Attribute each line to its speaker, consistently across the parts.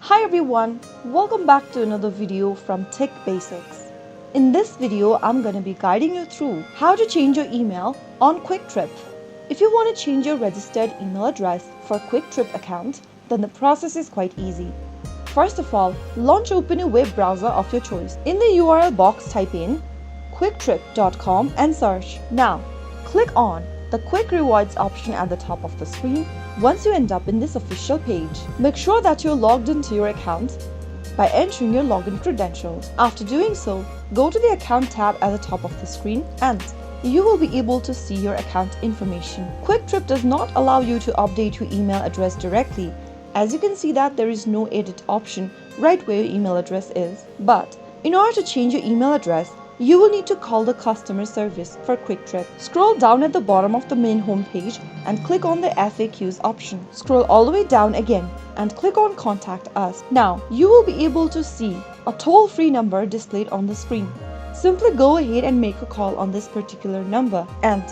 Speaker 1: Hi everyone, welcome back to another video from Tech Basics. In this video, I'm going to be guiding you through how to change your email on Kwik. If you want to change your registered email address for Kwik account, then the process is quite easy. First of all, launch open a web browser of your choice. In the URL box, type in kwiktrip.com and search. Now, click on the Kwik Rewards option at the top of the screen. Once you end up in this official page, make sure that you're logged into your account by entering your login credentials. After doing so, go to the account tab at the top of the screen and you will be able to see your account information. Kwik does not allow you to update your email address directly, as you can see that there is no edit option right where your email address is. But in order to change your email address, you will need to call the customer service for Kwik. Scroll down at the bottom of the main home page and click on the FAQs option. Scroll all the way down again and click on Contact Us. Now, you will be able to see a toll-free number displayed on the screen. Simply go ahead and make a call on this particular number and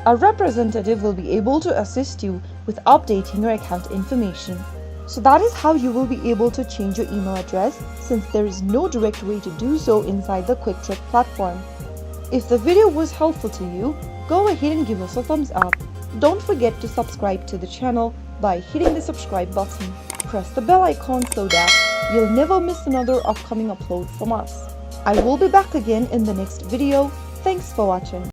Speaker 1: a representative will be able to assist you with updating your account information. So that is how you will be able to change your email address, since there is no direct way to do so inside the Kwik platform. If the video was helpful to you, go ahead and give us a thumbs up. Don't forget to subscribe to the channel by hitting the subscribe button. Press the bell icon so that you'll never miss another upcoming upload from us. I will be back again in the next video. Thanks for watching.